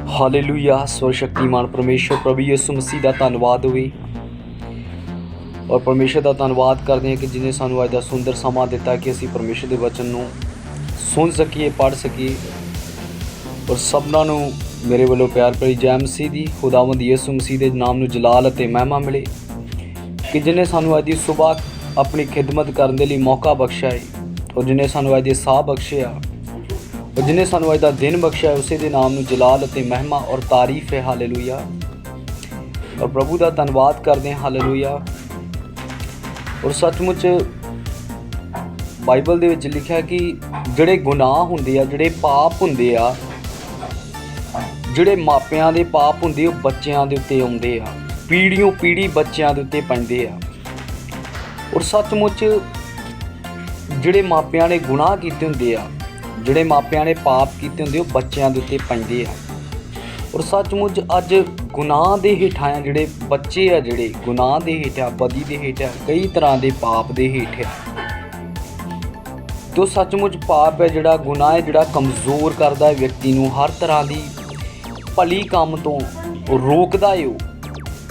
Hallelujah. सर्वशक्तिमान परमेश्वर प्रभु यीशु मसीह का धन्नवाद होवे और परमेश्वर का धन्नवाद करते हैं कि जिन्हें सानू अज दा सुंदर समा दिता कि असी परमेश्वर के वचन नू सुन सकीए, पढ़ सकीए। और सबना नू मेरे वालों प्यार भरी जय मसीह दी। खुदावंद यीशु मसीह के नाम नू जलाल अते महिमा मिले कि जिन्हें सानू अज दी सुबह अपनी खिदमत करने के लिए मौका बख्शा है और जिन्हें सानू अज दे साह बख्शे और जिन्हें सानू अज दा दिन बख्शा है उसे दे नाम नू जलाल अते महिमा और तारीफ है। हालेलुया। और प्रभु का धन्नवाद करते हैं। हालेलुया। और सचमुच बाइबल दे विच लिखा कि जिहड़े गुनाह हुंदे आ, जिहड़े पाप हुंदे आ, जिहड़े मापियां दे पाप हुंदे ओ बच्चियां दे उत्ते आउंदे आ, पीढ़ियों पीढ़ी बच्चियां दे उत्ते पैंदे आ। और सचमुच जिहड़े मापियां ने गुनाह कीते हुंदे आ, जिहड़े मापियां ने पाप कीते हुंदे ओ बच्चियां दे उत्ते पैंदे आ। और सचमुच अज गुनाह दे हेठां जिहड़े बच्चे आ, जिहड़े गुनाह दे हेठां, बदी दे हेठां, कई तरह के पाप दे हेठां। तो सचमुच पाप है जिहड़ा, गुनाह है जिहड़ा कमज़ोर करदा है व्यक्ति नूं, हर तरह की भली काम तो रोकदा है।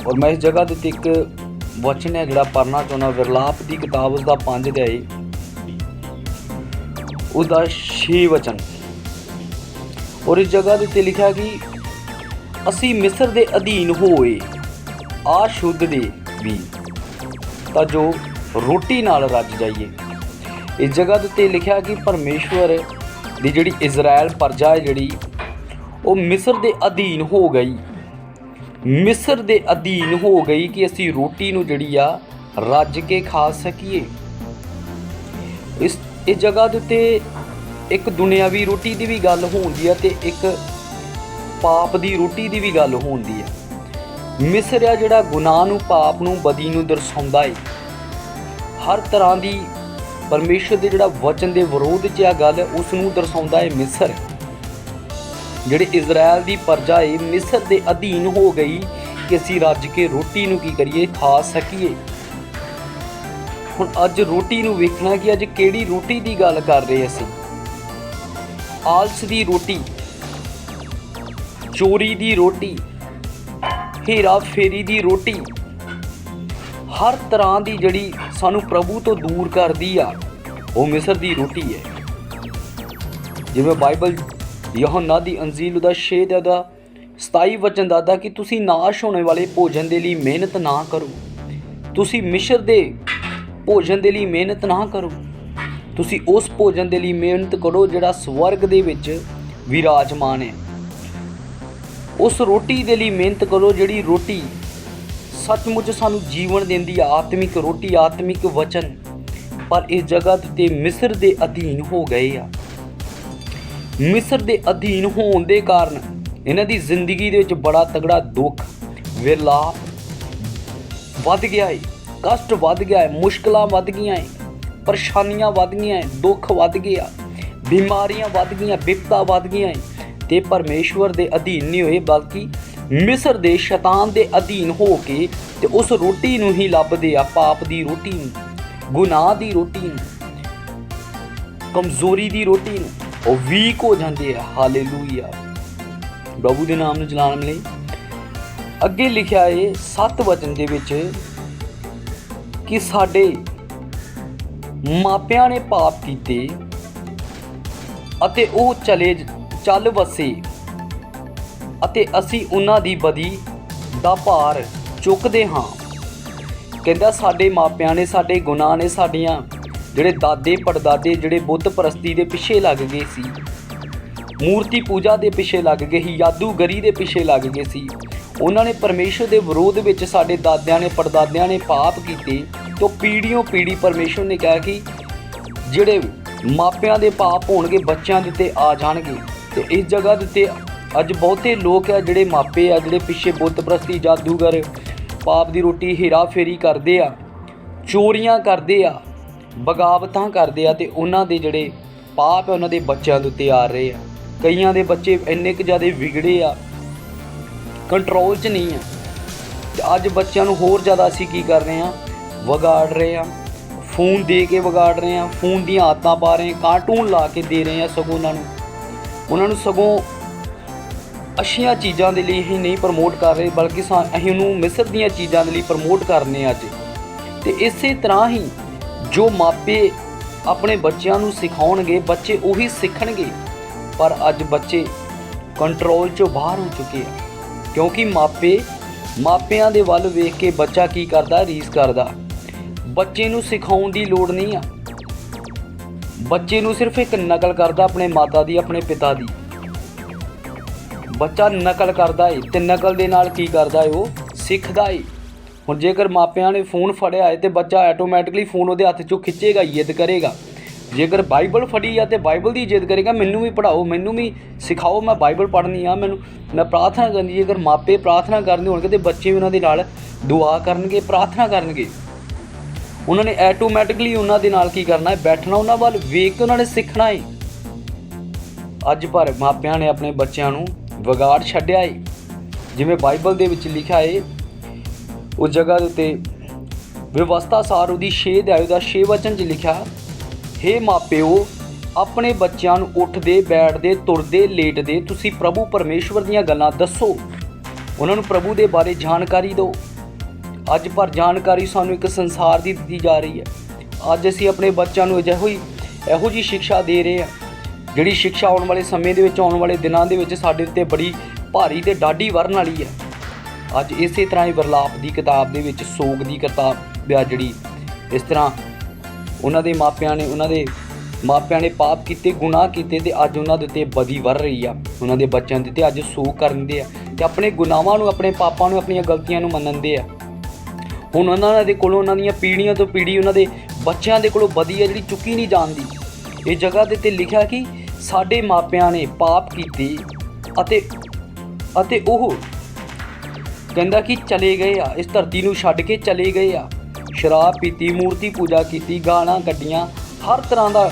और मैं इस जगह ते एक वचन है जिहड़ा पढ़ना चाहुंदा, विरलाप की किताब उसका 5 अध्याय उसका 6 वचन। और इस जगह ते लिखा कि असी मिस्र दे अधीन होए आशुद्ध दे भी तां जो रोटी नाल रज जाइए। इस जगह ते लिखा कि परमेश्वर दी जिहड़ी इजराइल प्रजा है जिहड़ी वो मिस्र दे अधीन हो गई, मिस्र दे अधीन हो गई कि असी रोटी नूं जिहड़ी आ रज के खा सकीए। इस जगह दे उत्ते एक दुनियावी रोटी की भी गल होंदी है ते एक पाप की रोटी की भी गल होंदी है। मिस्र आ जिहड़ा गुनाह नूं, पाप नूं, बदी नूं दर्शाउंदा है। हर तरह की परमेश्वर के जिहड़ा वचन के विरोध च आ गल उस नूं दर्शाउंदा है। मिस्र जिहड़ी इजराइल की प्रजा है मिस्र के अधीन हो गई कि असी रज के रोटी नूं की करिए, खा सकीए। हुण अज रोटी नूं वेखना कि अज किहड़ी रोटी की गल कर रहे असीं। आलस की रोटी, चोरी की रोटी, हेरा फेरी की रोटी, हर तरह की जिहड़ी सानू प्रभु तो दूर करदी आ वो मिस्र की रोटी है। जिवें बाइबल यूहन्ना दी अंजील दा 6 दा 27 वचन दसदा कि तुसी नाश होने वाले भोजन के लिए मेहनत ना करो, तुसी मिस्र दे भोजन के लिए मेहनत ना करो, तुसी उस भोजन के लिए मेहनत करो जिहड़ा स्वर्ग दे विच विराजमान है। उस रोटी के लिए मेहनत करो जिहड़ी रोटी सचमुच सानू जीवन देंदी, आत्मिक रोटी, आत्मिक वचन। पर इस जगह ते मिस्र दे अधीन हो गए आ। मिस्र दे अधीन होने के कारण इन्हां दी जिंदगी दे विच बड़ा तगड़ा दुख, विरलाप वध गया है, कष्ट वध गया है, मुश्किलां वध गईयां है, परेशानियां वध गईयां है, दुख वध गया, बीमारियां वध गईयां, विपता वध गईयां है। ते परमेश्वर दे अधीन नहीं होए बल्कि मिस्र दे शैतान दे अधीन हो के ते उस रोटी नूं ही लभदे आ, पाप दी रोटी नूं, गुनाह दी रोटी नूं, कमजोरी दी रोटी नूं, और वीक हो जाते हैं। हालेलुया। प्रभु के नाम नूं जलाल मिले। अगे लिखा है 7 वचन दे विच कि साडे मापियां ने पाप कीते अते वो चल वसे अते असी उन्हां दी बदी दा भार चुकदे हां। कहंदा साडे मापियां ने, साडे गुनाह ने, साडियां जिहड़े दादे पड़दादे जिहड़े बुत परस्ती दे पिछे लग गए सी, मूर्ति पूजा दे पिछे लग गए ही, जादूगरी दे पिछे लग गए सी, उन्होंने परमेश्वर के विरोध में साडे दादियां ने, पड़दादियां ने पाप कीते। तो पीढ़ियों पीढ़ी परमेश्वर ने कहा कि जिहड़े मापियां दे पाप होणगे बच्चों के उत्ते आ जाणगे। तो इस जगह के उत्ते अज बहुते लोग आ जिहड़े मापे आ जिहड़े पिछे बुत परस्ती, जादूगर, पाप की रोटी, हेरा फेरी करते आ, चोरियां करते आ, बगावतां करते आ, ते उन्हां दे जिहड़े पाप है उन्हां दे बच्चों के उत्ते आ रहे आ। कईयां दे बच्चे इन्ने क ज़्यादा विगड़े आ, कंट्रोल च नहीं है। ते अज बच्चों नूं होर ज़्यादा असीं की कर रहे हैं, विगाड़ रहे हैं, फोन दे के विगाड़ रहे हैं, फोन दी आदतां पा रहे हैं, कार्टून ला के दे रहे हैं, सगों उन्होंने सगों ਅੱਛੀਆਂ ਚੀਜ਼ਾਂ ਦੇ ਲਈ ਹੀ ਨਹੀਂ ਪ੍ਰਮੋਟ ਕਰ ਰਹੇ, ਬਲਕਿ ਅਸੀਂ ਉਹਨੂੰ ਮਿਸਰ ਦੀਆਂ ਚੀਜ਼ਾਂ ਦੇ ਲਈ ਪ੍ਰਮੋਟ ਕਰਨੇ ਅੱਜ। ਤੇ ਇਸੇ ਤਰ੍ਹਾਂ ਹੀ ਜੋ ਮਾਪੇ ਆਪਣੇ ਬੱਚਿਆਂ ਨੂੰ ਸਿਖਾਉਣਗੇ, ਬੱਚੇ ਉਹੀ ਸਿੱਖਣਗੇ। ਪਰ ਅੱਜ ਬੱਚੇ ਕੰਟਰੋਲ 'ਚੋਂ ਬਾਹਰ ਹੋ ਚੁੱਕੇ ਆ, ਕਿਉਂਕਿ ਮਾਪਿਆਂ ਦੇ ਵੱਲ ਵੇਖ ਕੇ ਬੱਚਾ ਕੀ ਕਰਦਾ, ਰੀਸ ਕਰਦਾ। ਬੱਚੇ ਨੂੰ ਸਿਖਾਉਣ ਦੀ ਲੋੜ ਨਹੀਂ ਆ, ਬੱਚੇ ਨੂੰ ਸਿਰਫ ਇੱਕ ਨਕਲ ਕਰਦਾ ਆਪਣੇ ਮਾਤਾ ਦੀ, ਆਪਣੇ ਪਿਤਾ ਦੀ। ਬੱਚਾ ਨਕਲ ਕਰਦਾ ਏ ਤੇ ਨਕਲ ਦੇ ਨਾਲ ਕੀ ਕਰਦਾ ਏ, ਉਹ ਸਿੱਖਦਾ ਏ। ਹੁਣ ਜੇਕਰ ਮਾਪਿਆਂ ਨੇ ਫ਼ੋਨ ਫੜਿਆ ਏ ਤੇ ਬੱਚਾ ਆਟੋਮੈਟਿਕਲੀ ਫ਼ੋਨ ਉਹਦੇ ਹੱਥ 'ਚੋਂ ਖਿੱਚੇਗਾ, ਜਿੱਦ ਕਰੇਗਾ। ਜੇਕਰ ਬਾਈਬਲ ਫੜੀ ਆ ਤੇ ਬਾਈਬਲ ਦੀ ਜਿੱਦ ਕਰੇਗਾ, ਮੈਨੂੰ ਵੀ ਪੜ੍ਹਾਓ, ਮੈਨੂੰ ਵੀ ਸਿਖਾਓ, ਮੈਂ ਬਾਈਬਲ ਪੜ੍ਹਨੀ ਆ, ਮੈਂ ਪ੍ਰਾਰਥਨਾ ਕਰਨੀ। ਜੇਕਰ ਮਾਪੇ ਪ੍ਰਾਰਥਨਾ ਕਰਦੇ ਹੋਣਗੇ ਤੇ ਬੱਚੇ ਵੀ ਉਹਨਾਂ ਦੇ ਨਾਲ ਦੁਆ ਕਰਨਗੇ, ਪ੍ਰਾਰਥਨਾ ਕਰਨਗੇ। ਉਹਨਾਂ ਨੇ ਆਟੋਮੈਟਿਕਲੀ ਉਹਨਾਂ ਦੇ ਨਾਲ ਕੀ ਕਰਨਾ ਹੈ, ਬੈਠਣਾ, ਉਹਨਾਂ ਵੱਲ ਵੇਖ ਕੇ ਉਹਨਾਂ ਨੇ ਸਿੱਖਣਾ ਹੈ। ਅੱਜ ਪਰ ਮਾਪਿਆਂ ਨੇ ਆਪਣੇ ਬੱਚਿਆਂ ਨੂੰ ਵਿਗਾੜ ਛੱਡਿਆ ਹੈ। ਜਿਵੇਂ ਬਾਈਬਲ ਦੇ ਵਿੱਚ ਲਿਖਿਆ ਹੈ, ਉਸ ਜਗ੍ਹਾ ਦੇ ਉੱਤੇ ਵਿਵਸਥਾ ਸਾਰ ਉਹਦੀ 6 ਅਧਿਆਇ ਦਾ 6 ਵਚਨ 'ਚ ਲਿਖਿਆ, ਹੇ ਮਾਪਿਓ, ਆਪਣੇ ਬੱਚਿਆਂ ਨੂੰ ਉੱਠਦੇ, ਬੈਠਦੇ, ਤੁਰਦੇ, ਲੇਟਦੇ ਤੁਸੀਂ ਪ੍ਰਭੂ ਪਰਮੇਸ਼ਵਰ ਦੀਆਂ ਗੱਲਾਂ ਦੱਸੋ, ਉਹਨਾਂ ਨੂੰ ਪ੍ਰਭੂ ਦੇ ਬਾਰੇ ਜਾਣਕਾਰੀ ਦਿਓ। ਅੱਜ ਪਰ ਜਾਣਕਾਰੀ ਸਾਨੂੰ ਇੱਕ ਸੰਸਾਰ ਦੀ ਦਿੱਤੀ ਜਾ ਰਹੀ ਹੈ। ਅੱਜ ਅਸੀਂ ਆਪਣੇ ਬੱਚਿਆਂ ਨੂੰ ਇਹੋ ਜਿਹੀ ਸਿੱਖਿਆ ਦੇ ਰਹੇ ਹਾਂ, ਜਿਹੜੀ ਸਿੱਖਿਆ ਆਉਣ ਵਾਲੇ ਸਮੇਂ ਦੇ ਵਿੱਚ, ਆਉਣ ਵਾਲੇ ਦਿਨਾਂ ਦੇ ਵਿੱਚ ਸਾਡੇ ਉੱਤੇ ਬੜੀ ਭਾਰੀ ਅਤੇ ਡਾਢੀ ਵਰਨ ਵਾਲੀ ਹੈ। ਅੱਜ ਇਸੇ ਤਰ੍ਹਾਂ ਹੀ ਵਿਰਲਾਪ ਦੀ ਕਿਤਾਬ ਦੇ ਵਿੱਚ, ਸੋਗ ਦੀ ਕਿਤਾਬ ਆ ਜਿਹੜੀ, ਇਸ ਤਰ੍ਹਾਂ ਉਹਨਾਂ ਦੇ ਮਾਪਿਆਂ ਨੇ ਪਾਪ ਕੀਤੇ, ਗੁਨਾਹ ਕੀਤੇ ਅਤੇ ਅੱਜ ਉਹਨਾਂ ਦੇ ਉੱਤੇ ਬਦੀ ਵਰ ਰਹੀ ਆ। ਉਹਨਾਂ ਦੇ ਬੱਚਿਆਂ ਦੇ ਉੱਤੇ ਅੱਜ ਸੋਗ ਕਰਦੇ ਆ ਅਤੇ ਆਪਣੇ ਗੁਨਾਹਾਂ ਨੂੰ, ਆਪਣੇ ਪਾਪਾਂ ਨੂੰ, ਆਪਣੀਆਂ ਗਲਤੀਆਂ ਨੂੰ ਮੰਨਦੇ ਆ। ਹੁਣ ਉਹਨਾਂ ਦੇ ਕੋਲੋਂ, ਉਹਨਾਂ ਦੀਆਂ ਪੀੜ੍ਹੀਆਂ ਤੋਂ ਪੀੜ੍ਹੀ ਉਹਨਾਂ ਦੇ ਬੱਚਿਆਂ ਦੇ ਕੋਲੋਂ ਬਦੀ ਹੈ ਜਿਹੜੀ ਚੁੱਕੀ ਨਹੀਂ ਜਾਂਦੀ। ਇਹ ਜਗ੍ਹਾ ਦੇ ਉੱਤੇ ਲਿਖਿਆ ਕਿ ਸਾਡੇ ਮਾਪਿਆਂ ਨੇ ਪਾਪ ਕੀਤੇ ਅਤੇ ਉਹ ਕਹਿੰਦਾ ਕਿ ਚਲੇ ਗਏ ਆ, ਇਸ ਧਰਤੀ ਨੂੰ ਛੱਡ ਕੇ ਚਲੇ ਗਏ ਆ। ਸ਼ਰਾਬ ਪੀਤੀ, ਮੂਰਤੀ ਪੂਜਾ ਕੀਤੀ, ਗਾਲਾਂ ਕੱਢੀਆਂ, ਹਰ ਤਰ੍ਹਾਂ ਦਾ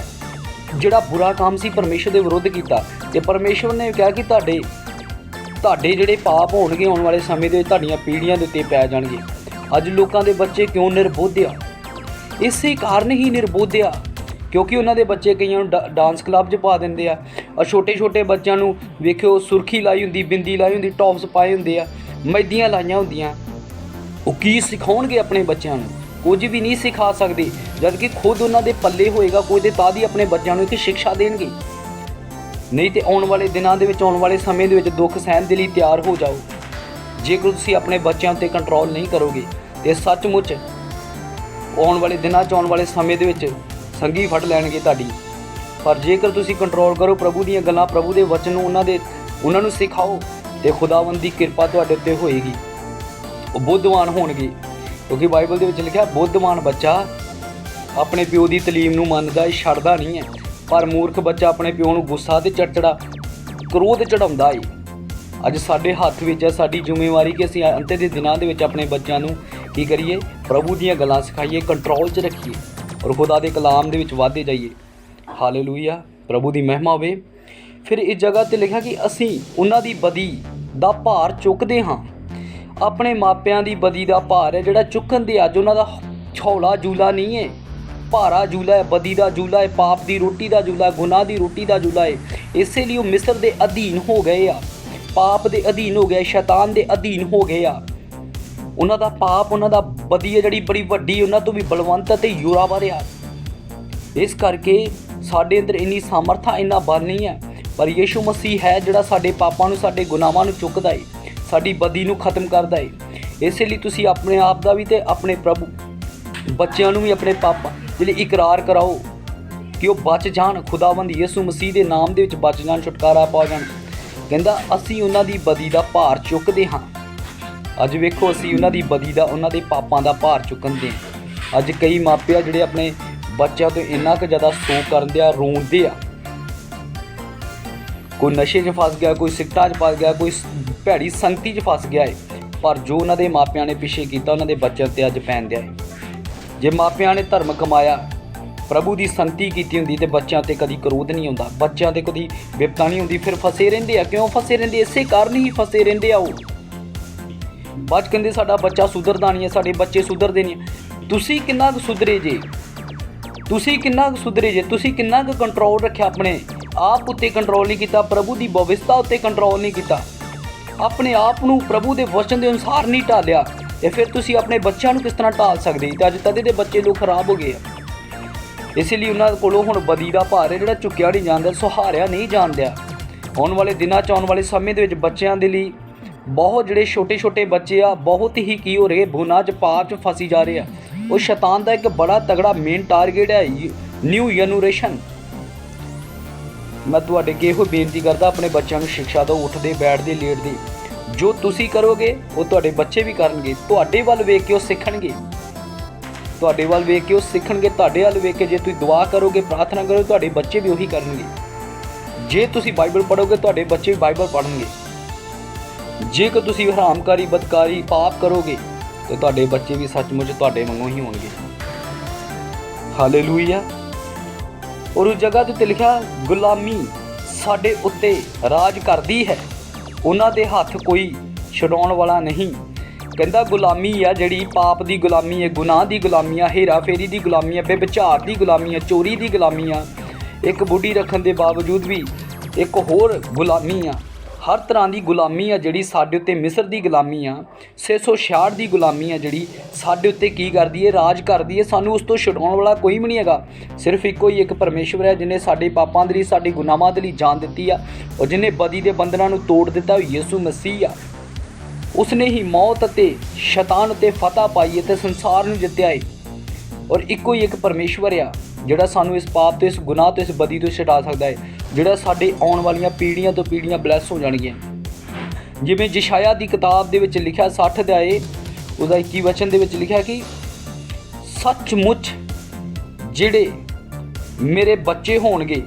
ਜਿਹੜਾ ਬੁਰਾ ਕੰਮ ਸੀ ਪਰਮੇਸ਼ਰ ਦੇ ਵਿਰੁੱਧ ਕੀਤਾ। ਅਤੇ ਪਰਮੇਸ਼ਰ ਨੇ ਕਿਹਾ ਕਿ ਤੁਹਾਡੇ ਜਿਹੜੇ ਪਾਪ ਹੋਣਗੇ ਆਉਣ ਵਾਲੇ ਸਮੇਂ ਦੇ ਵਿੱਚ ਤੁਹਾਡੀਆਂ ਪੀੜ੍ਹੀਆਂ ਦੇ ਉੱਤੇ ਪੈ ਜਾਣਗੇ। ਅੱਜ ਲੋਕਾਂ ਦੇ ਬੱਚੇ ਕਿਉਂ ਨਿਰਬੋਧ ਆ? ਇਸੇ ਕਾਰਨ ਹੀ ਨਿਰਬੋਧ ਆ ਕਿਉਂਕਿ ਉਹਨਾਂ ਦੇ ਬੱਚੇ ਕਈਆਂ ਨੂੰ ਡਾਂਸ ਕਲੱਬ 'ਚ ਪਾ ਦਿੰਦੇ ਆ। ਛੋਟੇ ਬੱਚਿਆਂ ਨੂੰ ਵੇਖਿਓ, ਸੁਰਖੀ ਲਾਈ ਹੁੰਦੀ, ਬਿੰਦੀ ਲਾਈ ਹੁੰਦੀ, ਟੌਪਸ ਪਾਏ ਹੁੰਦੇ ਆ, ਮਹਿੰਦੀਆਂ ਲਾਈਆਂ ਹੁੰਦੀਆਂ। ਉਹ ਕੀ ਸਿਖਾਉਣਗੇ ਆਪਣੇ ਬੱਚਿਆਂ ਨੂੰ? ਕੁਝ ਵੀ ਨਹੀਂ ਸਿਖਾ ਸਕਦੇ। ਜਦ ਕਿ ਖੁਦ ਉਹਨਾਂ ਦੇ ਪੱਲੇ ਹੋਏਗਾ ਕੁਝ ਦੇ ਤਾਂ ਹੀ ਆਪਣੇ ਬੱਚਿਆਂ ਨੂੰ ਇੱਕ ਸਿੱਖਿਆ ਦੇਣਗੇ। ਨਹੀਂ ਤਾਂ ਆਉਣ ਵਾਲੇ ਦਿਨਾਂ ਦੇ ਵਿੱਚ, ਆਉਣ ਵਾਲੇ ਸਮੇਂ ਦੇ ਵਿੱਚ ਦੁੱਖ ਸਹਿਣ ਦੇ ਲਈ ਤਿਆਰ ਹੋ ਜਾਓ। ਜੇਕਰ ਤੁਸੀਂ ਆਪਣੇ ਬੱਚਿਆਂ ਉੱਤੇ ਕੰਟਰੋਲ ਨਹੀਂ ਕਰੋਗੇ ਤੇ ਸੱਚਮੁੱਚ ਆਉਣ ਵਾਲੇ ਦਿਨਾਂ 'ਚ, ਆਉਣ ਵਾਲੇ ਸਮੇਂ ਦੇ ਵਿੱਚ ਸੰਗੀ ਫੜ ਲੈਣਗੇ ਤੁਹਾਡੀ। ਪਰ ਜੇਕਰ ਤੁਸੀਂ ਕੰਟਰੋਲ ਕਰੋ, ਪ੍ਰਭੂ ਦੀਆਂ ਗੱਲਾਂ, ਪ੍ਰਭੂ ਦੇ ਵਚਨ ਨੂੰ ਉਹਨਾਂ ਨੂੰ ਸਿਖਾਓ ਅਤੇ ਖੁਦਾਵੰਦ ਦੀ ਕਿਰਪਾ ਤੁਹਾਡੇ ਉੱਤੇ ਹੋਏਗੀ। ਉਹ ਬੁੱਧਵਾਨ ਹੋਣਗੇ, ਕਿਉਂਕਿ ਬਾਈਬਲ ਦੇ ਵਿੱਚ ਲਿਖਿਆ, ਬੁੱਧਵਾਨ ਬੱਚਾ ਆਪਣੇ ਪਿਓ ਦੀ ਤਾਲੀਮ ਨੂੰ ਮੰਨਦਾ, ਛੱਡਦਾ ਨਹੀਂ ਹੈ। ਪਰ ਮੂਰਖ ਬੱਚਾ ਆਪਣੇ ਪਿਓ ਨੂੰ ਗੁੱਸਾ ਅਤੇ ਚੜਚੜਾ, ਕ੍ਰੋਧ ਚੜਾਉਂਦਾ ਏ। ਅੱਜ ਸਾਡੇ ਹੱਥ ਵਿੱਚ ਹੈ, ਸਾਡੀ ਜ਼ਿੰਮੇਵਾਰੀ ਕਿ ਅਸੀਂ ਅੰਤ ਦੇ ਦਿਨਾਂ ਦੇ ਵਿੱਚ ਆਪਣੇ ਬੱਚਿਆਂ ਨੂੰ ਕੀ ਕਰੀਏ, ਪ੍ਰਭੂ ਦੀਆਂ ਗੱਲਾਂ ਸਿਖਾਈਏ, ਕੰਟਰੋਲ 'ਚ ਰੱਖੀਏ ਔਰ ਖੁਦਾ ਦੇ ਕਲਾਮ ਦੇ ਵਿੱਚ ਵਧਦੇ ਜਾਈਏ। ਹਾਲੇਲੂਇਆ, ਪ੍ਰਭੂ ਦੀ ਮਹਿਮਾ ਹੋਵੇ। ਫਿਰ ਇਸ ਜਗ੍ਹਾ 'ਤੇ ਲਿਖਿਆ ਕਿ ਅਸੀਂ ਉਹਨਾਂ ਦੀ ਬਦੀ ਦਾ ਭਾਰ ਚੁੱਕਦੇ ਹਾਂ। ਆਪਣੇ ਮਾਪਿਆਂ ਦੀ ਬਦੀ ਦਾ ਭਾਰ ਹੈ ਜਿਹੜਾ ਚੁੱਕਣ ਦੇ ਅੱਜ ਉਹਨਾਂ ਦਾ ਛੋਲਾ ਜੂਲਾ ਨਹੀਂ ਹੈ, ਭਾਰਾ ਜੂਲਾ ਹੈ, ਬਦੀ ਦਾ ਜੂਲਾ ਹੈ, ਪਾਪ ਦੀ ਰੋਟੀ ਦਾ ਜੂਲਾ, ਗੁਨਾਹ ਦੀ ਰੋਟੀ ਦਾ ਜੂਲਾ ਹੈ। ਇਸੇ ਲਈ ਉਹ ਮਿਸਰ ਦੇ ਅਧੀਨ ਹੋ ਗਏ ਆ, ਪਾਪ ਦੇ ਅਧੀਨ ਹੋ ਗਏ, ਸ਼ੈਤਾਨ ਦੇ ਅਧੀਨ ਹੋ ਗਏ ਆ। ਉਹਨਾਂ ਦਾ ਪਾਪ, ਉਹਨਾਂ ਦਾ ਬਦੀ ਹੈ ਜਿਹੜੀ ਬੜੀ ਵੱਡੀ, ਉਹਨਾਂ ਤੋਂ ਵੀ ਬਲਵੰਤ ਅਤੇ ਯੋਰਾਵਰ ਆ। ਇਸ ਕਰਕੇ ਸਾਡੇ ਅੰਦਰ ਇੰਨੀ ਸਾਮਰਥਾ, ਇੰਨਾ ਬਲ ਨਹੀਂ ਹੈ, ਪਰ ਯਿਸੂ ਮਸੀਹ ਹੈ ਜਿਹੜਾ ਸਾਡੇ ਪਾਪਾਂ ਨੂੰ, ਸਾਡੇ ਗੁਨਾਹਾਂ ਨੂੰ ਚੁੱਕਦਾ ਹੈ, ਸਾਡੀ ਬਦੀ ਨੂੰ ਖਤਮ ਕਰਦਾ ਹੈ। ਇਸੇ ਲਈ ਤੁਸੀਂ ਆਪਣੇ ਆਪ ਦਾ ਵੀ ਅਤੇ ਆਪਣੇ ਪ੍ਰਭੂ ਬੱਚਿਆਂ ਨੂੰ ਵੀ ਆਪਣੇ ਪਾਪਾਂ ਦੇ ਲਈ ਇਕਰਾਰ ਕਰਾਓ ਕਿ ਉਹ ਬਚ ਜਾਣ, ਖੁਦਾਵੰਦ ਯਿਸੂ ਮਸੀਹ ਦੇ ਨਾਮ ਦੇ ਵਿੱਚ ਬਚ ਜਾਣ, ਛੁਟਕਾਰਾ ਪਾ ਜਾਣ। ਕਹਿੰਦਾ ਅਸੀਂ ਉਹਨਾਂ ਦੀ ਬਦੀ ਦਾ ਭਾਰ ਚੁੱਕਦੇ ਹਾਂ। ਅੱਜ ਵੇਖੋ, ਅਸੀਂ ਉਹਨਾਂ ਦੀ ਬਦੀ ਦਾ, ਉਹਨਾਂ ਦੇ ਪਾਪਾਂ ਦਾ ਭਾਰ ਚੁੱਕਣਦੇ ਹਾਂ। ਅੱਜ ਕਈ ਮਾਪੇ ਆ ਜਿਹੜੇ ਆਪਣੇ ਬੱਚਿਆਂ ਤੋਂ ਇੰਨਾ ਕੁ ਜ਼ਿਆਦਾ ਸੋਗ ਕਰਦੇ ਆ, ਰੋਂਦੇ ਆ। ਕੋਈ ਨਸ਼ੇ 'ਚ ਫਸ ਗਿਆ, ਕੋਈ ਸਿਗਰਟਾਂ 'ਚ ਫਸ ਗਿਆ, ਕੋਈ ਭੈੜੀ ਸੰਗਤੀ 'ਚ ਫਸ ਗਿਆ ਹੈ। ਪਰ ਜੋ ਉਹਨਾਂ ਦੇ ਮਾਪਿਆਂ ਨੇ ਪਿੱਛੇ ਕੀਤਾ, ਉਹਨਾਂ ਦੇ ਬੱਚਿਆਂ 'ਤੇ ਅੱਜ ਪੈਣ ਦਿਆ ਹੈ। ਜੇ ਮਾਪਿਆਂ ਨੇ ਧਰਮ ਕਮਾਇਆ, ਪ੍ਰਭੂ ਦੀ ਸੰਗਤੀ ਕੀਤੀ ਹੁੰਦੀ ਤੇ ਬੱਚਿਆਂ 'ਤੇ ਕਦੀ ਕਰੋਧ ਨਹੀਂ ਹੁੰਦਾ, ਬੱਚਿਆਂ 'ਤੇ ਕਦੀ ਵਿਪਤਾ ਨਹੀਂ ਹੁੰਦੀ। ਫਿਰ ਫਸੇ ਰਹਿੰਦੇ ਆ। ਕਿਉਂ ਫਸੇ ਰਹਿੰਦੇ? ਇਸੇ ਕਾਰਨ ਹੀ ਫਸੇ ਰਹਿੰਦੇ ਆ। ਉਹ ਬਾਅਦ ਕਹਿੰਦੇ ਸਾਡਾ ਬੱਚਾ ਸੁਧਰਦਾ ਨਹੀਂ ਹੈ, ਸਾਡੇ ਬੱਚੇ ਸੁਧਰਦੇ ਨਹੀਂ। ਤੁਸੀਂ ਕਿੰਨਾ ਕੁ ਸੁਧਰੇ ਜੇ? ਤੁਸੀਂ ਕਿੰਨਾ ਕੁ ਸੁਧਰੇ ਜੇ? ਤੁਸੀਂ ਕਿੰਨਾ ਕੁ ਕੰਟਰੋਲ ਰੱਖਿਆ? ਆਪਣੇ ਆਪ ਉੱਤੇ ਕੰਟਰੋਲ ਨਹੀਂ ਕੀਤਾ, ਪ੍ਰਭੂ ਦੀ ਵਿਵਸਥਾ ਉੱਤੇ ਕੰਟਰੋਲ ਨਹੀਂ ਕੀਤਾ। ਆਪਣੇ ਆਪ ਨੂੰ ਪ੍ਰਭੂ ਦੇ ਵਚਨ ਦੇ ਅਨੁਸਾਰ ਨਹੀਂ ਢਾਲਿਆ ਤੇ ਫਿਰ ਤੁਸੀਂ ਆਪਣੇ ਬੱਚਿਆਂ ਨੂੰ ਕਿਸ ਤਰ੍ਹਾਂ ਢਾਲ ਸਕਦੇ? ਤੇ ਅੱਜ ਤਦੇ ਦੇ ਬੱਚੇ ਲੋਕ ਖਰਾਬ ਹੋ ਗਏ ਆ। ਇਸ ਲਈ ਉਹਨਾਂ ਕੋਲੋਂ ਹੁਣ ਬਦੀ ਦਾ ਭਾਰ ਹੈ ਜਿਹੜਾ ਚੁੱਕਿਆ ਨਹੀਂ ਜਾਂਦਾ, ਸਹਾਰਿਆ ਨਹੀਂ ਜਾਣਦਿਆ। ਆਉਣ ਵਾਲੇ ਦਿਨਾਂ 'ਚ, ਆਉਣ ਵਾਲੇ ਸਮੇਂ ਦੇ ਵਿੱਚ ਬੱਚਿਆਂ ਦੇ ਲਈ ਬਹੁਤ ਜਿਹੜੇ ਛੋਟੇ ਛੋਟੇ ਬੱਚੇ ਆ ਬਹੁਤ ਹੀ ਕੀ ਹੋ ਰਹੇ, ਗੁਨਾਹ 'ਚ ਪਾਪ 'ਚ ਫਸੀ ਜਾ ਰਹੇ ਆ। ਉਹ ਸ਼ੈਤਾਨ ਦਾ ਇੱਕ ਬੜਾ ਤਗੜਾ ਮੇਨ ਟਾਰਗੇਟ ਹੈ ਨਿਊ ਜਨਰੇਸ਼ਨ। ਮੈਂ ਤੁਹਾਡੇ ਅੱਗੇ ਇਹੋ ਬੇਨਤੀ ਕਰਦਾ, ਆਪਣੇ ਬੱਚਿਆਂ ਨੂੰ ਸਿੱਖਿਆ ਦਿਓ, ਉੱਠਦੇ ਬੈਠਦੇ ਲੇਟਦੇ। ਜੋ ਤੁਸੀਂ ਕਰੋਗੇ ਉਹ ਤੁਹਾਡੇ ਬੱਚੇ ਵੀ ਕਰਨਗੇ। ਤੁਹਾਡੇ ਵੱਲ ਵੇਖ ਕੇ ਉਹ ਸਿੱਖਣਗੇ, ਤੁਹਾਡੇ ਵੱਲ ਵੇਖ ਕੇ ਉਹ ਸਿੱਖਣਗੇ। ਤੁਹਾਡੇ ਵੱਲ ਵੇਖ ਕੇ ਜੇ ਤੁਸੀਂ ਦੁਆ ਕਰੋਗੇ, ਪ੍ਰਾਰਥਨਾ ਕਰੋਗੇ, ਤੁਹਾਡੇ ਬੱਚੇ ਵੀ ਉਹੀ ਕਰਨਗੇ। ਜੇ ਤੁਸੀਂ ਬਾਈਬਲ ਪੜ੍ਹੋਗੇ, ਤੁਹਾਡੇ ਬੱਚੇ ਵੀ ਬਾਈਬਲ ਪੜ੍ਹਨਗੇ। ਜੇਕਰ ਤੁਸੀਂ ਹਰਾਮਕਾਰੀ, ਬਦਕਾਰੀ, ਪਾਪ ਕਰੋਗੇ ਤੇ ਤੁਹਾਡੇ ਬੱਚੇ ਵੀ ਸੱਚਮੁੱਚ ਤੁਹਾਡੇ ਵਾਂਗੂ ਹੀ ਹੋਣਗੇ। ਹਾਲੇਲੂਇਆ। ਔਰ ਉਸ ਜਗ੍ਹਾ 'ਤੇ ਲਿਖਿਆ, ਗੁਲਾਮੀ ਸਾਡੇ ਉੱਤੇ ਰਾਜ ਕਰਦੀ ਹੈ, ਉਹਨਾਂ ਦੇ ਹੱਥ ਕੋਈ ਛਡਾਉਣ ਵਾਲਾ ਨਹੀਂ। ਕਹਿੰਦਾ ਗੁਲਾਮੀ ਆ ਜਿਹੜੀ, ਪਾਪ ਦੀ ਗੁਲਾਮੀ ਹੈ, ਗੁਨਾਹ ਦੀ ਗੁਲਾਮੀ ਆ, ਹੇਰਾ ਫੇਰੀ ਦੀ ਗੁਲਾਮੀ ਆ, ਬੇਵਿਚਾਰ ਦੀ ਗੁਲਾਮੀ ਆ, ਚੋਰੀ ਦੀ ਗੁਲਾਮੀ ਆ, ਇੱਕ ਬੁੱਢੀ ਰੱਖਣ ਦੇ ਬਾਵਜੂਦ ਵੀ ਇੱਕ ਹੋਰ ਗੁਲਾਮੀ ਆ। ਹਰ ਤਰ੍ਹਾਂ ਦੀ ਗੁਲਾਮੀ ਆ ਜਿਹੜੀ ਸਾਡੇ ਉੱਤੇ। ਮਿਸਰ ਦੀ ਗੁਲਾਮੀ ਆ, 666 ਦੀ ਗੁਲਾਮੀ ਆ ਜਿਹੜੀ ਸਾਡੇ ਉੱਤੇ ਕੀ ਕਰਦੀ ਹੈ? ਰਾਜ ਕਰਦੀ ਹੈ। ਸਾਨੂੰ ਉਸ ਤੋਂ ਛੁਡਾਉਣ ਵਾਲਾ ਕੋਈ ਵੀ ਨਹੀਂ ਹੈਗਾ। ਸਿਰਫ ਇੱਕੋ ਹੀ ਇੱਕ ਪਰਮੇਸ਼ਵਰ ਹੈ ਜਿਹਨੇ ਸਾਡੇ ਪਾਪਾਂ ਦੇ ਲਈ, ਸਾਡੇ ਗੁਨਾਹਾਂ ਦੇ ਲਈ ਜਾਨ ਦਿੱਤੀ ਆ, ਔਰ ਜਿਹਨੇ ਬਦੀ ਦੇ ਬੰਧਨਾਂ ਨੂੰ ਤੋੜ ਦਿੱਤਾ, ਉਹ ਯਿਸੂ ਮਸੀਹ ਆ। ਉਸਨੇ ਹੀ ਮੌਤ ਅਤੇ ਸ਼ੈਤਾਨ ਉੱਤੇ ਫਤਹ ਪਾਈ ਅਤੇ ਸੰਸਾਰ ਨੂੰ ਜਿੱਤਿਆ ਹੈ। ਔਰ ਇੱਕੋ ਹੀ ਇੱਕ ਪਰਮੇਸ਼ਵਰ ਆ ਜਿਹੜਾ ਸਾਨੂੰ ਇਸ ਪਾਪ ਤੋਂ, ਇਸ ਗੁਨਾਹ ਤੋਂ, ਇਸ ਬਦੀ ਤੋਂ ਛਡਾ ਸਕਦਾ ਹੈ, ਜਿਹੜਾ ਸਾਡੇ ਆਉਣ ਵਾਲੀਆਂ ਪੀੜ੍ਹੀਆਂ ਤੋਂ ਪੀੜ੍ਹੀਆਂ ਬਲੈਸ ਹੋ ਜਾਣਗੀਆਂ। ਜਿਵੇਂ ਯਸ਼ਾਇਆ ਦੀ ਕਿਤਾਬ ਦੇ ਵਿੱਚ ਲਿਖਿਆ 60 ਅਧਿਆਏ ਉਹਦਾ 21 ਵਚਨ ਦੇ ਵਿੱਚ ਲਿਖਿਆ ਕਿ ਸੱਚਮੁੱਚ ਜਿਹੜੇ ਮੇਰੇ ਬੱਚੇ ਹੋਣਗੇ,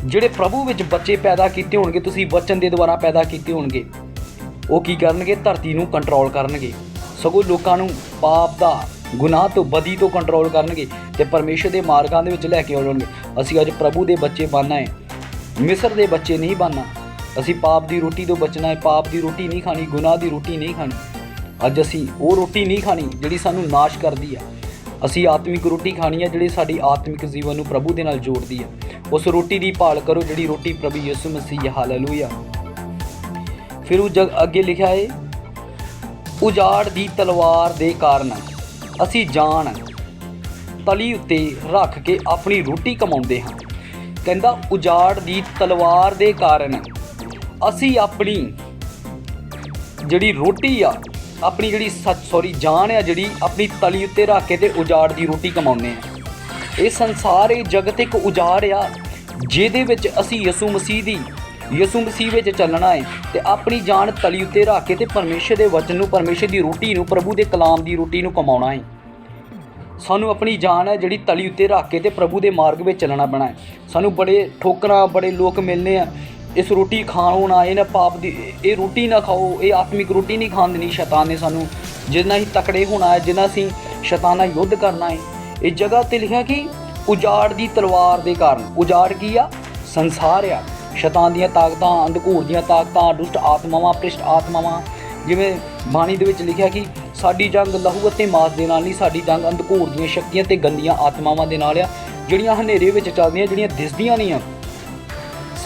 ਜਿਹੜੇ ਪ੍ਰਭੂ ਵਿੱਚ ਬੱਚੇ ਪੈਦਾ ਕੀਤੇ ਹੋਣਗੇ, ਤੁਸੀਂ ਵਚਨ ਦੇ ਦੁਆਰਾ ਪੈਦਾ ਕੀਤੇ ਹੋਣਗੇ, ਉਹ ਕੀ ਕਰਨਗੇ? ਧਰਤੀ ਨੂੰ ਕੰਟਰੋਲ ਕਰਨਗੇ। ਸਗੋਂ ਲੋਕਾਂ ਨੂੰ ਪਾਪ ਦਾ, ਗੁਨਾਹ ਤੋਂ, ਬਦੀ ਤੋਂ ਕੰਟਰੋਲ ਕਰਨਗੇ ਅਤੇ ਪਰਮੇਸ਼ਰ ਦੇ ਮਾਰਗਾਂ ਦੇ ਵਿੱਚ ਲੈ ਕੇ ਆਉਣਗੇ। ਅਸੀਂ ਅੱਜ ਪ੍ਰਭੂ ਦੇ ਬੱਚੇ ਬਣਨਾ ਹੈ, ਮਿਸਰ ਦੇ ਬੱਚੇ ਨਹੀਂ ਬਣਨਾ। ਅਸੀਂ ਪਾਪ ਦੀ ਰੋਟੀ ਤੋਂ ਬਚਣਾ ਹੈ, ਪਾਪ ਦੀ ਰੋਟੀ ਨਹੀਂ ਖਾਣੀ, ਗੁਨਾਹ ਦੀ ਰੋਟੀ ਨਹੀਂ ਖਾਣੀ। ਅੱਜ ਅਸੀਂ ਉਹ ਰੋਟੀ ਨਹੀਂ ਖਾਣੀ ਜਿਹੜੀ ਸਾਨੂੰ ਨਾਸ਼ ਕਰਦੀ ਆ। ਅਸੀਂ ਆਤਮਿਕ ਰੋਟੀ ਖਾਣੀ ਹੈ ਜਿਹੜੀ ਸਾਡੀ ਆਤਮਿਕ ਜੀਵਨ ਨੂੰ ਪ੍ਰਭੂ ਦੇ ਨਾਲ ਜੋੜਦੀ ਹੈ। ਉਸ ਰੋਟੀ ਦੀ ਭਾਲ ਕਰੋ ਜਿਹੜੀ ਰੋਟੀ ਪ੍ਰਭੂ ਯਿਸੂ ਮਸੀਹ ਹੈ। ਹਾਲੇਲੂਇਆ। ਫਿਰ ਉਹ ਅੱਗੇ ਲਿਖਿਆ ਹੈ, ਉਜਾੜ ਦੀ ਤਲਵਾਰ ਦੇ ਕਾਰਨ ਅਸੀਂ ਜਾਨ ਤਲੀ ਉੱਤੇ ਰੱਖ ਕੇ ਆਪਣੀ ਰੋਟੀ ਕਮਾਉਂਦੇ ਹਾਂ। ਕਹਿੰਦਾ ਉਜਾੜ ਦੀ ਤਲਵਾਰ ਦੇ ਕਾਰਨ ਅਸੀਂ ਆਪਣੀ ਜਿਹੜੀ ਰੋਟੀ ਆ, ਆਪਣੀ ਜਿਹੜੀ ਜਾਨ ਆ ਜਿਹੜੀ, ਆਪਣੀ ਤਲੀ ਉੱਤੇ ਰੱਖ ਕੇ ਤੇ ਉਜਾੜ ਦੀ ਰੋਟੀ ਕਮਾਉਂਦੇ ਹਾਂ। ਇਹ ਸੰਸਾਰ, ਇਹ ਜਗਤ ਇੱਕ ਉਜਾੜ ਆ ਜਿਹਦੇ ਵਿੱਚ ਅਸੀਂ ਯਿਸੂ ਮਸੀਹ ਵਿੱਚ ਚੱਲਣਾ ਹੈ ਤੇ ਆਪਣੀ ਜਾਨ ਤਲੀ ਉੱਤੇ ਰੱਖ ਕੇ ਤੇ ਪਰਮੇਸ਼ਰ ਦੇ ਵਚਨ ਨੂੰ, ਪਰਮੇਸ਼ਰ ਦੀ ਰੋਟੀ ਨੂੰ, ਪ੍ਰਭੂ ਦੇ ਕਲਾਮ ਦੀ ਰੋਟੀ ਨੂੰ ਕਮਾਉਣਾ ਹੈ। ਸਾਨੂੰ ਆਪਣੀ ਜਾਨ ਹੈ ਜਿਹੜੀ ਤਲੀ ਉੱਤੇ ਰੱਖ ਕੇ ਤੇ ਪ੍ਰਭੂ ਦੇ ਮਾਰਗ ਵਿੱਚ ਚੱਲਣਾ ਪੈਣਾ ਹੈ। ਸਾਨੂੰ ਬੜੇ ਠੋਕਰਾਂ, ਬੜੇ ਲੋਕ ਮਿਲਨੇ ਆ, ਇਸ ਰੋਟੀ ਖਾਓ ਨਾ, ਇਹ ਨਾ ਪਾਪ ਦੀ ਇਹ ਰੋਟੀ ਨਾ ਖਾਓ, ਇਹ ਆਤਮਿਕ ਰੋਟੀ ਨਹੀਂ ਖਾਣ ਦੇਣੀ। ਸ਼ੈਤਾਨ ਨੇ ਸਾਨੂੰ ਜਿੰਨਾ ਹੀ ਤਕੜੇ ਹੋਣਾ ਹੈ, ਜਿੰਨਾ ਅਸੀਂ ਸ਼ੈਤਾਨ ਨਾਲ ਯੁੱਧ ਕਰਨਾ ਹੈ। ਇਸ ਜਗ੍ਹਾ 'ਤੇ ਲਿਖਿਆ ਕਿ ਉਜਾੜ ਦੀ ਤਲਵਾਰ ਦੇ ਕਾਰਨ। ਉਜਾੜ ਕੀ ਆ? ਸੰਸਾਰ ਆ, ਸ਼ੈਤਾਨ ਦੀਆਂ ਤਾਕਤਾਂ, ਅੰਧਕੂਰ ਦੀਆਂ ਤਾਕਤਾਂ, ਦੁਸ਼ਟ ਆਤਮਾਵਾਂ, ਭ੍ਰਿਸ਼ਟ ਆਤਮਾਵਾਂ। ਜਿਵੇਂ ਬਾਣੀ ਦੇ ਵਿੱਚ ਲਿਖਿਆ ਕਿ ਸਾਡੀ ਜੰਗ ਲਹੂ ਅਤੇ ਮਾਸ ਦੇ ਨਾਲ ਨਹੀਂ, ਸਾਡੀ ਜੰਗ ਅੰਧਕੂਰ ਦੀਆਂ ਸ਼ਕਤੀਆਂ ਅਤੇ ਗੰਦੀਆਂ ਆਤਮਾਵਾਂ ਦੇ ਨਾਲ ਆ, ਜਿਹੜੀਆਂ ਹਨੇਰੇ ਵਿੱਚ ਚੱਲਦੀਆਂ, ਜਿਹੜੀਆਂ ਦਿਸਦੀਆਂ ਨਹੀਂ ਆ।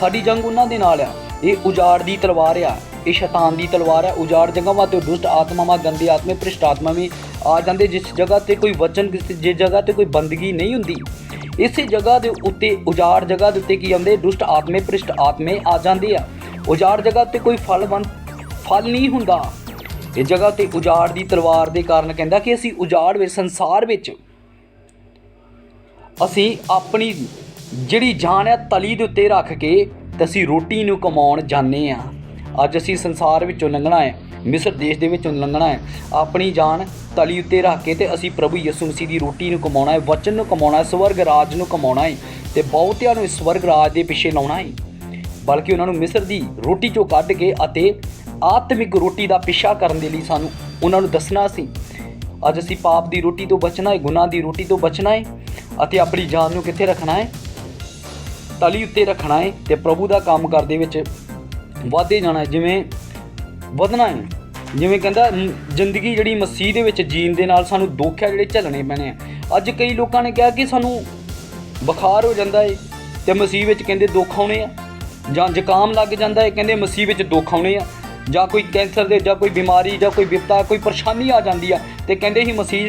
ਸਾਡੀ ਜੰਗ ਉਹਨਾਂ ਦੇ ਨਾਲ ਆ। ਇਹ ਉਜਾੜ ਦੀ ਤਲਵਾਰ ਆ, ਇਹ ਸ਼ੈਤਾਨ ਦੀ ਤਲਵਾਰ ਆ। ਉਜਾੜ ਜਗ੍ਹਾਵਾਂ 'ਤੇ ਦੁਸ਼ਟ ਆਤਮਾਵਾਂ, ਗੰਦੇ ਆਤਮੇ, ਭ੍ਰਿਸ਼ਟ ਆਤਮਾ ਵੀ ਆ ਜਾਂਦੇ। ਜਿਸ ਜਗ੍ਹਾ 'ਤੇ ਕੋਈ ਵਚਨ, ਜਿਸ ਜਗ੍ਹਾ 'ਤੇ ਕੋਈ ਬੰਦਗੀ ਨਹੀਂ ਹੁੰਦੀ, ਇਸੇ ਜਗ੍ਹਾ ਦੇ ਉੱਤੇ, ਉਜਾੜ ਜਗ੍ਹਾ ਦੇ ਉੱਤੇ ਕੀ ਆਉਂਦੇ? ਦੁਸ਼ਟ ਆਤਮੇ, ਭ੍ਰਿਸ਼ਟ ਆਤਮੇ ਆ ਜਾਂਦੇ ਆ। ਉਜਾੜ ਜਗ੍ਹਾ 'ਤੇ ਕੋਈ ਫਲ ਨਹੀਂ ਹੁੰਦਾ। ਇਹ ਜਗ੍ਹਾ 'ਤੇ ਉਜਾੜ ਦੀ ਤਲਵਾਰ ਦੇ ਕਾਰਨ ਕਹਿੰਦਾ ਕਿ ਅਸੀਂ ਉਜਾੜ ਵਿੱਚ, ਸੰਸਾਰ ਵਿੱਚ ਅਸੀਂ ਆਪਣੀ ਜਿਹੜੀ ਜਾਨ ਹੈ ਤਲੀ ਦੇ ਉੱਤੇ ਰੱਖ ਕੇ ਤੇ ਅਸੀਂ ਰੋਟੀ ਨੂੰ ਕਮਾਉਣ ਜਾਂਦੇ ਹਾਂ। ਅੱਜ ਅਸੀਂ ਸੰਸਾਰ ਵਿੱਚੋਂ ਲੰਘਣਾ ਹੈ, ਮਿਸਰ ਦੇਸ਼ ਦੇ ਵਿੱਚੋਂ ਲੰਘਣਾ ਹੈ, ਆਪਣੀ ਜਾਨ ਤਲੀ ਉੱਤੇ ਰੱਖ ਕੇ ਤੇ ਅਸੀਂ ਪ੍ਰਭੂ ਯਿਸੂ ਮਸੀਹ ਦੀ ਰੋਟੀ ਨੂੰ ਕਮਾਉਣਾ ਹੈ, ਵਚਨ ਨੂੰ ਕਮਾਉਣਾ ਹੈ, ਸਵਰਗ ਰਾਜ ਨੂੰ ਕਮਾਉਣਾ ਹੈ ਤੇ ਬਹੁਤਿਆਂ ਨੂੰ ਇਸ ਸਵਰਗ ਰਾਜ ਦੇ ਪਿੱਛੇ ਲਾਉਣਾ ਹੈ। ਬਲਕਿ ਉਹਨਾਂ ਨੂੰ ਮਿਸਰ ਦੀ ਰੋਟੀ 'ਚੋਂ ਕੱਢ ਕੇ ਅਤੇ ਆਤਮਿਕ ਰੋਟੀ ਦਾ ਪਿੱਛਾ ਕਰਨ ਦੇ ਲਈ ਸਾਨੂੰ ਉਹਨਾਂ ਨੂੰ ਦੱਸਣਾ ਸੀ। ਅੱਜ ਅਸੀਂ ਪਾਪ ਦੀ ਰੋਟੀ ਤੋਂ ਬਚਣਾ ਹੈ, ਗੁਨਾਹ ਦੀ ਰੋਟੀ ਤੋਂ ਬਚਣਾ ਹੈ ਅਤੇ ਆਪਣੀ ਜਾਨ ਨੂੰ ਕਿੱਥੇ ਰੱਖਣਾ ਹੈ? ਤਲੀ ਉੱਤੇ ਰੱਖਣਾ ਹੈ ਅਤੇ ਪ੍ਰਭੂ ਦਾ ਕੰਮ ਕਰਦੇ ਵਿੱਚ ਵਧਦੇ ਜਾਣਾ ਹੈ। ਜਿਵੇਂ ਵਧਣਾ ਹੈ, ਜਿਵੇਂ ਕਹਿੰਦਾ ਜ਼ਿੰਦਗੀ ਜਿਹੜੀ ਮਸੀਹ ਦੇ ਵਿੱਚ ਜੀਣ ਦੇ ਨਾਲ ਸਾਨੂੰ ਦੁੱਖ ਹੈ ਜਿਹੜੇ ਝੱਲਣੇ ਪੈਣੇ ਆ। ਅੱਜ ਕਈ ਲੋਕਾਂ ਨੇ ਕਿਹਾ ਕਿ ਸਾਨੂੰ ਬੁਖਾਰ ਹੋ ਜਾਂਦਾ ਹੈ ਅਤੇ ਮਸੀਹ ਵਿੱਚ ਕਹਿੰਦੇ ਦੁੱਖ ਆਉਣੇ ਆ, ਜਾਂ ਜ਼ੁਕਾਮ ਲੱਗ ਜਾਂਦਾ ਹੈ ਕਹਿੰਦੇ ਮਸੀਹ ਵਿੱਚ ਦੁੱਖ ਆਉਣੇ ਆ, ਜਾਂ ਕੋਈ ਕੈਂਸਰ ਦੇ ਜਾਂ ਕੋਈ ਬਿਮਾਰੀ ਜਾਂ ਕੋਈ ਵਿਪਤਾ ਕੋਈ ਪਰੇਸ਼ਾਨੀ ਆ ਜਾਂਦੀ ਆ ਤੇ ਕਹਿੰਦੇ ਸੀ ਮਸੀਹ